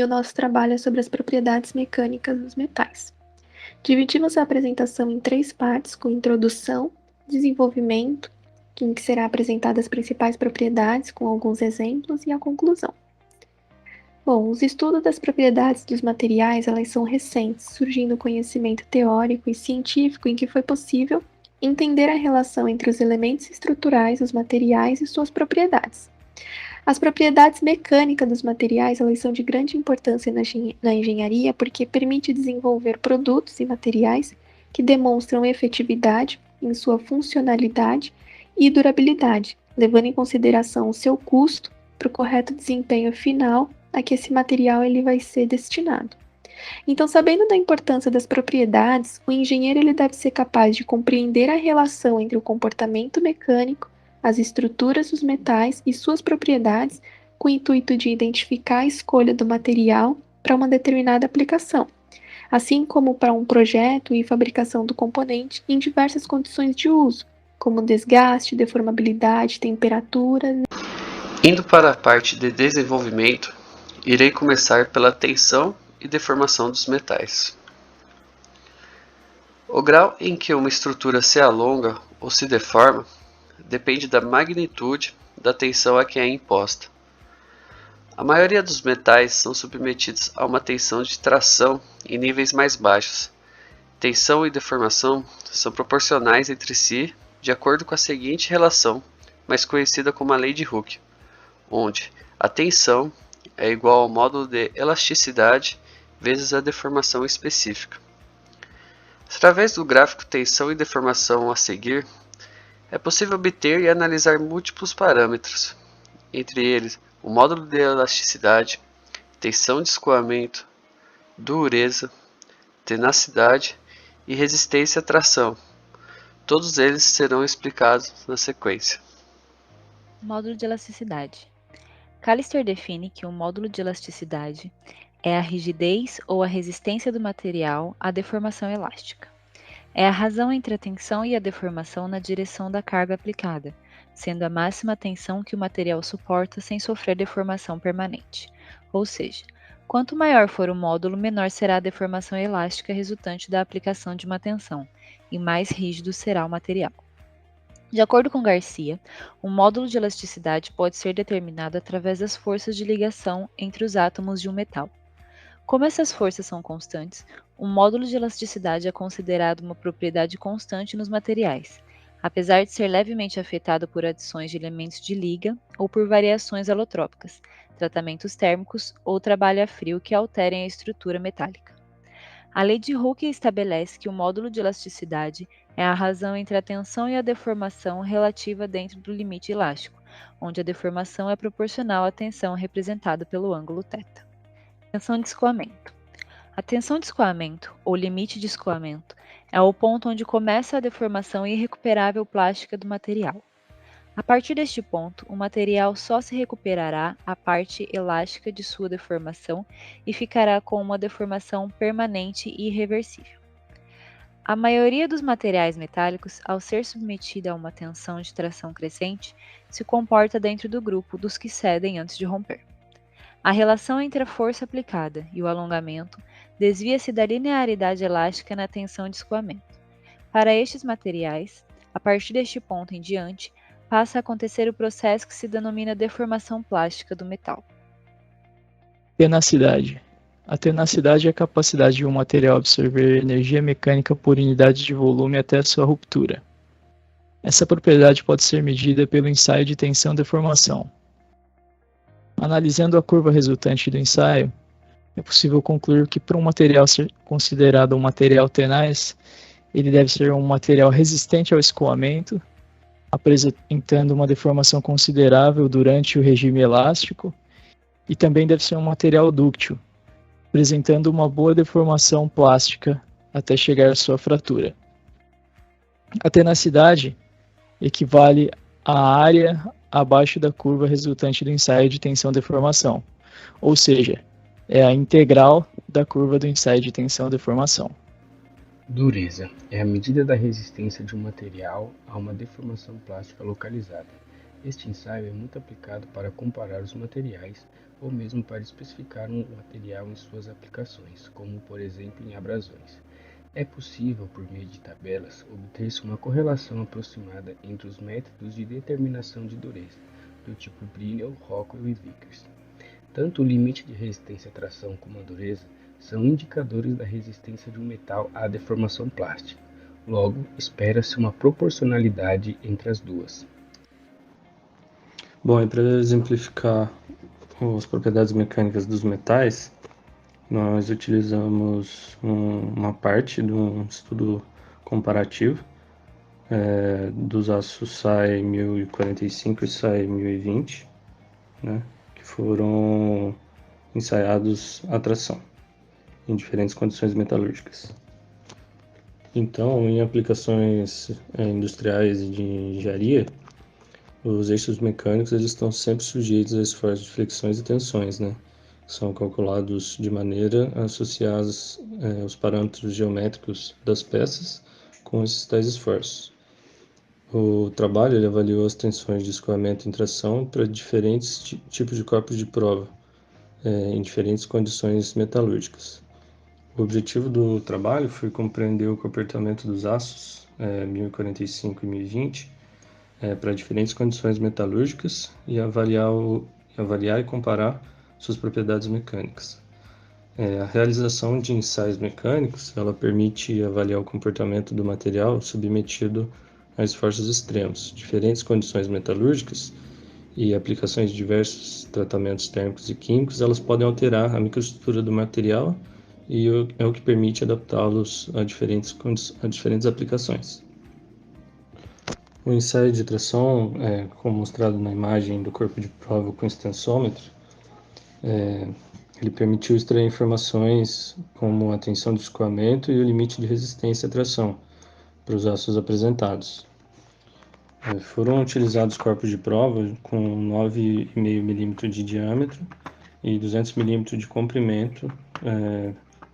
e o nosso trabalho é sobre as propriedades mecânicas dos metais. Dividimos a apresentação em 3 partes, com introdução, desenvolvimento, em que será apresentadas as principais propriedades com alguns exemplos, e a conclusão. Bom, os estudos das propriedades dos materiais, elas são recentes, surgindo conhecimento teórico e científico em que foi possível entender a relação entre os elementos estruturais, os materiais e suas propriedades. As propriedades mecânicas dos materiais, elas são de grande importância na engenharia porque permite desenvolver produtos e materiais que demonstram efetividade em sua funcionalidade e durabilidade, levando em consideração o seu custo para o correto desempenho final a que esse material ele vai ser destinado. Então, sabendo da importância das propriedades, o engenheiro ele deve ser capaz de compreender a relação entre o comportamento mecânico, as estruturas dos metais e suas propriedades, com o intuito de identificar a escolha do material para uma determinada aplicação, assim como para um projeto e fabricação do componente em diversas condições de uso, como desgaste, deformabilidade, temperatura. Indo para a parte de desenvolvimento, irei começar pela tensão e deformação dos metais. O grau em que uma estrutura se alonga ou se deforma depende da magnitude da tensão a que é imposta. A maioria dos metais são submetidos a uma tensão de tração em níveis mais baixos. Tensão e deformação são proporcionais entre si de acordo com a seguinte relação, mais conhecida como a lei de Hooke, onde a tensão é igual ao módulo de elasticidade vezes a deformação específica. Através do gráfico tensão e deformação a seguir, é possível obter e analisar múltiplos parâmetros, entre eles o módulo de elasticidade, tensão de escoamento, dureza, tenacidade e resistência à tração. Todos eles serão explicados na sequência. Módulo de elasticidade. Callister define que o módulo de elasticidade é a rigidez ou a resistência do material à deformação elástica. É a razão entre a tensão e a deformação na direção da carga aplicada, sendo a máxima tensão que o material suporta sem sofrer deformação permanente. Ou seja, quanto maior for o módulo, menor será a deformação elástica resultante da aplicação de uma tensão, e mais rígido será o material. De acordo com Garcia, o módulo de elasticidade pode ser determinado através das forças de ligação entre os átomos de um metal. Como essas forças são constantes, o módulo de elasticidade é considerado uma propriedade constante nos materiais, apesar de ser levemente afetado por adições de elementos de liga ou por variações alotrópicas, tratamentos térmicos ou trabalho a frio que alterem a estrutura metálica. A lei de Hooke estabelece que o módulo de elasticidade é a razão entre a tensão e a deformação relativa dentro do limite elástico, onde a deformação é proporcional à tensão representada pelo ângulo θ. Tensão de escoamento. A tensão de escoamento, ou limite de escoamento, é o ponto onde começa a deformação irrecuperável plástica do material. A partir deste ponto, o material só se recuperará a parte elástica de sua deformação e ficará com uma deformação permanente e irreversível. A maioria dos materiais metálicos, ao ser submetida a uma tensão de tração crescente, se comporta dentro do grupo dos que cedem antes de romper. A relação entre a força aplicada e o alongamento desvia-se da linearidade elástica na tensão de escoamento. Para estes materiais, a partir deste ponto em diante, passa a acontecer o processo que se denomina deformação plástica do metal. Tenacidade. A tenacidade é a capacidade de um material absorver energia mecânica por unidade de volume até a sua ruptura. Essa propriedade pode ser medida pelo ensaio de tensão-deformação. Analisando a curva resultante do ensaio, é possível concluir que para um material ser considerado um material tenaz, ele deve ser um material resistente ao escoamento, apresentando uma deformação considerável durante o regime elástico, e também deve ser um material dúctil, apresentando uma boa deformação plástica até chegar à sua fratura. A tenacidade equivale à área abaixo da curva resultante do ensaio de tensão-deformação, ou seja, é a integral da curva do ensaio de tensão-deformação. Dureza é a medida da resistência de um material a uma deformação plástica localizada. Este ensaio é muito aplicado para comparar os materiais ou mesmo para especificar um material em suas aplicações, como por exemplo em abrasões. É possível, por meio de tabelas, obter-se uma correlação aproximada entre os métodos de determinação de dureza, do tipo Brinell, Rockwell e Vickers. Tanto o limite de resistência à tração como a dureza são indicadores da resistência de um metal à deformação plástica. Logo, espera-se uma proporcionalidade entre as duas. Bom, e para exemplificar as propriedades mecânicas dos metais, nós utilizamos uma parte de um estudo comparativo dos aços SAE 1045 e SAE 1020, né, que foram ensaiados à tração em diferentes condições metalúrgicas. Então, em aplicações industriais e de engenharia, os eixos mecânicos eles estão sempre sujeitos a esforços de flexões e tensões, né? São calculados de maneira a associar os parâmetros geométricos das peças com esses tais esforços. O trabalho ele avaliou as tensões de escoamento em tração para diferentes tipos de corpos de prova, em diferentes condições metalúrgicas. O objetivo do trabalho foi compreender o comportamento dos aços 1045 e 1020 para diferentes condições metalúrgicas e avaliar e comparar suas propriedades mecânicas. A realização de ensaios mecânicos ela permite avaliar o comportamento do material submetido a esforços extremos, diferentes condições metalúrgicas e aplicações de diversos tratamentos térmicos e químicos, elas podem alterar a microestrutura do material e é o que permite adaptá-los a diferentes aplicações. O ensaio de tração, como mostrado na imagem do corpo de prova com extensômetro, ele permitiu extrair informações como a tensão de escoamento e o limite de resistência à tração para os aços apresentados. Foram utilizados corpos de prova com 9,5 mm de diâmetro e 200 mm de comprimento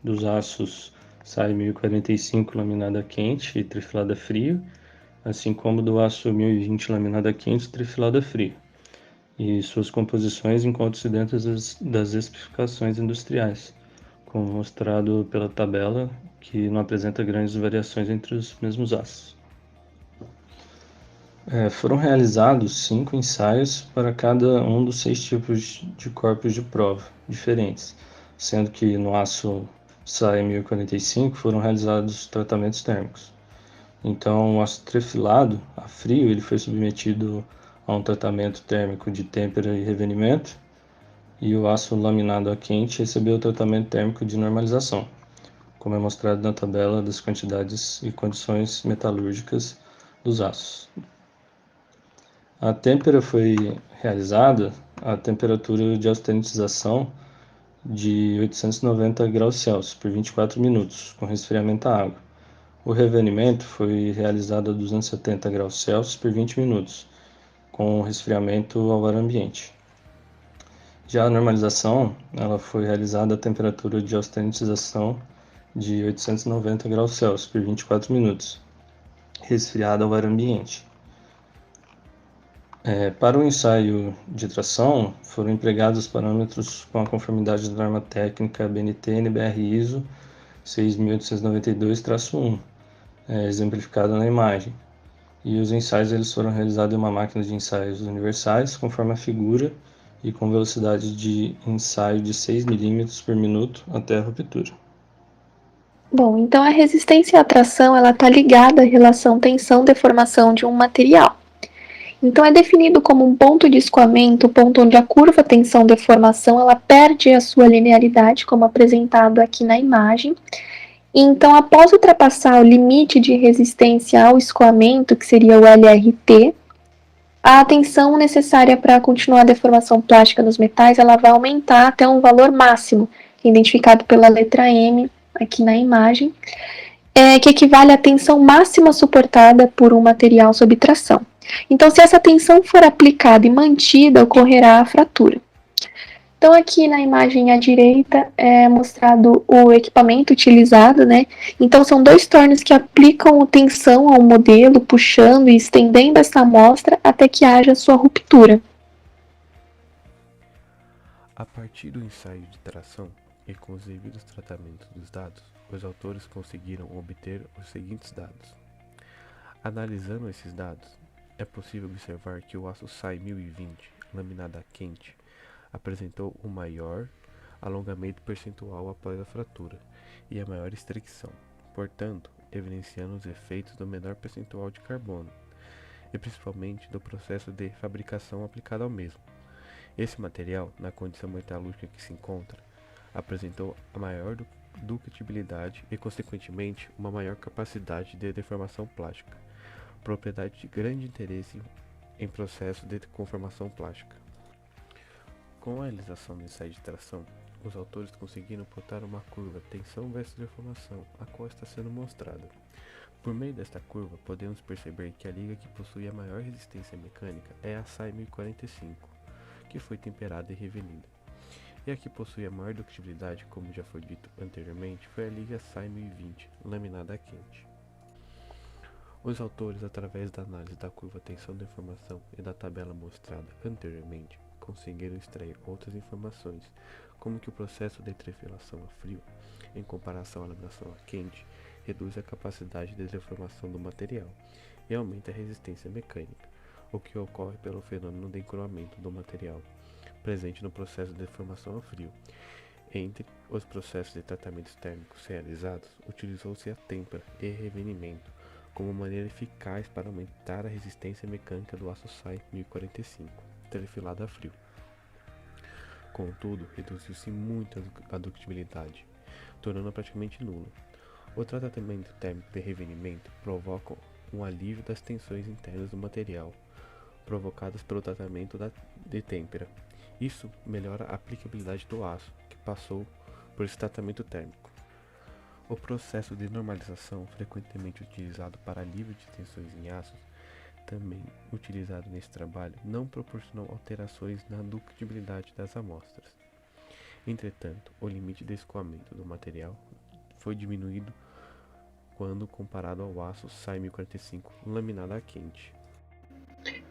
dos aços SAE 1045 laminada quente e trifilada frio, assim como do aço 1020 laminada quente e trifilada frio. E suas composições encontram-se dentro das especificações industriais, como mostrado pela tabela, que não apresenta grandes variações entre os mesmos aços. Foram realizados 5 ensaios para cada um dos 6 tipos de corpos de prova diferentes, sendo que no aço SAE 1045 foram realizados tratamentos térmicos. Então, o aço trefilado a frio ele foi submetido a um tratamento térmico de têmpera e revenimento, e o aço laminado a quente recebeu o tratamento térmico de normalização, como é mostrado na tabela das quantidades e condições metalúrgicas dos aços. A têmpera foi realizada a temperatura de austenitização de 890 graus Celsius por 24 minutos, com resfriamento à água. O revenimento foi realizado a 270 graus Celsius por 20 minutos, com resfriamento ao ar ambiente. Já a normalização ela foi realizada a temperatura de austenitização de 890 graus Celsius por 24 minutos, resfriada ao ar ambiente. Para o ensaio de tração, foram empregados os parâmetros com a conformidade da norma técnica BNT NBR ISO 6892-1, exemplificada na imagem. E os ensaios eles foram realizados em uma máquina de ensaios universais, conforme a figura, e com velocidade de ensaio de 6 mm por minuto até a ruptura. Bom, então a resistência à tração está ligada à relação tensão-deformação de um material. Então é definido como um ponto de escoamento, o ponto onde a curva tensão-deformação ela perde a sua linearidade, como apresentado aqui na imagem. Então, após ultrapassar o limite de resistência ao escoamento, que seria o LRT, a tensão necessária para continuar a deformação plástica nos metais ela vai aumentar até um valor máximo, identificado pela letra M aqui na imagem, que equivale à tensão máxima suportada por um material sob tração. Então, se essa tensão for aplicada e mantida, ocorrerá a fratura. Então, aqui na imagem à direita é mostrado o equipamento utilizado, né? Então, são dois tornos que aplicam tensão ao modelo, puxando e estendendo essa amostra até que haja sua ruptura. A partir do ensaio de tração e com os devidos tratamentos dos dados, os autores conseguiram obter os seguintes dados. Analisando esses dados, é possível observar que o aço SAI 1020, laminado a quente, apresentou o maior alongamento percentual após a fratura e a maior estricção, portanto, evidenciando os efeitos do menor percentual de carbono, e principalmente do processo de fabricação aplicado ao mesmo. Esse material, na condição metalúrgica que se encontra, apresentou a maior ductibilidade e, consequentemente, uma maior capacidade de deformação plástica, propriedade de grande interesse em processo de conformação plástica. Com a realização do ensaio de tração, os autores conseguiram plotar uma curva tensão versus deformação, a qual está sendo mostrada. Por meio desta curva, podemos perceber que a liga que possui a maior resistência mecânica é a SAI 1045, que foi temperada e revelida. E a que possui a maior ductibilidade, como já foi dito anteriormente, foi a liga SAI 1020, laminada a quente. Os autores, através da análise da curva tensão-deformação e da tabela mostrada anteriormente, conseguiram extrair outras informações, como que o processo de trefilação a frio, em comparação à laminação a quente, reduz a capacidade de deformação do material e aumenta a resistência mecânica, o que ocorre pelo fenômeno de encruamento do material, presente no processo de deformação a frio. Entre os processos de tratamentos térmicos realizados, utilizou-se a têmpera e revenimento como maneira eficaz para aumentar a resistência mecânica do aço SAI 1045, trefilado a frio. Contudo, reduziu-se muito a ductibilidade, tornando-a praticamente nula. O tratamento térmico de revenimento provoca um alívio das tensões internas do material, provocadas pelo tratamento de têmpera. Isso melhora a aplicabilidade do aço, que passou por esse tratamento térmico. O processo de normalização, frequentemente utilizado para alívio de tensões em aços, também utilizado nesse trabalho, não proporcionou alterações na ductibilidade das amostras. Entretanto, o limite de escoamento do material foi diminuído quando comparado ao aço SAI 1045 laminado a quente.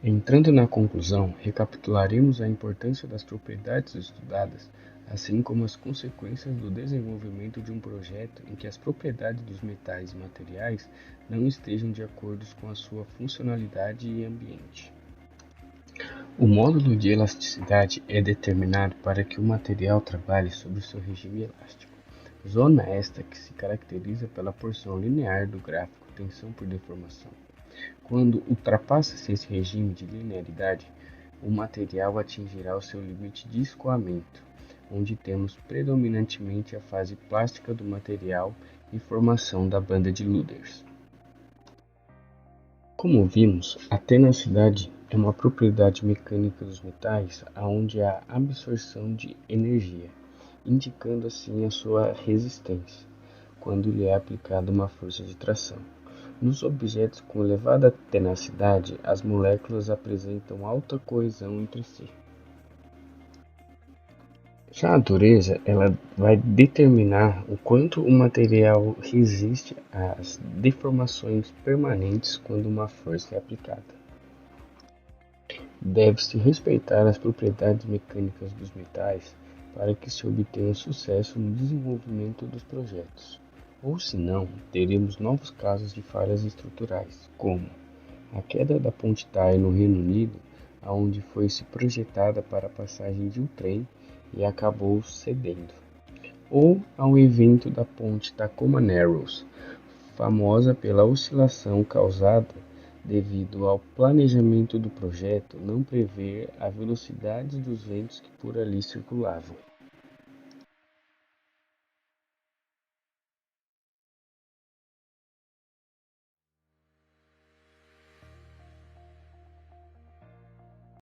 Entrando na conclusão, recapitularemos a importância das propriedades estudadas, assim como as consequências do desenvolvimento de um projeto em que as propriedades dos metais e materiais não estejam de acordo com a sua funcionalidade e ambiente. O módulo de elasticidade é determinado para que o material trabalhe sobre seu regime elástico, zona esta que se caracteriza pela porção linear do gráfico tensão por deformação. Quando ultrapassa-se esse regime de linearidade, o material atingirá o seu limite de escoamento, onde temos predominantemente a fase plástica do material e formação da banda de Luders. Como vimos, a tenacidade é uma propriedade mecânica dos metais onde há absorção de energia, indicando assim a sua resistência, quando lhe é aplicada uma força de tração. Nos objetos com elevada tenacidade, as moléculas apresentam alta coesão entre si. Já a dureza, ela vai determinar o quanto o material resiste às deformações permanentes quando uma força é aplicada. Deve-se respeitar as propriedades mecânicas dos metais para que se obtenha sucesso no desenvolvimento dos projetos. Ou senão, teremos novos casos de falhas estruturais, como a queda da ponte Tyne no Reino Unido, onde foi-se projetada para a passagem de um trem e acabou cedendo, ou ao evento da ponte Tacoma Narrows, famosa pela oscilação causada devido ao planejamento do projeto não prever a velocidade dos ventos que por ali circulavam.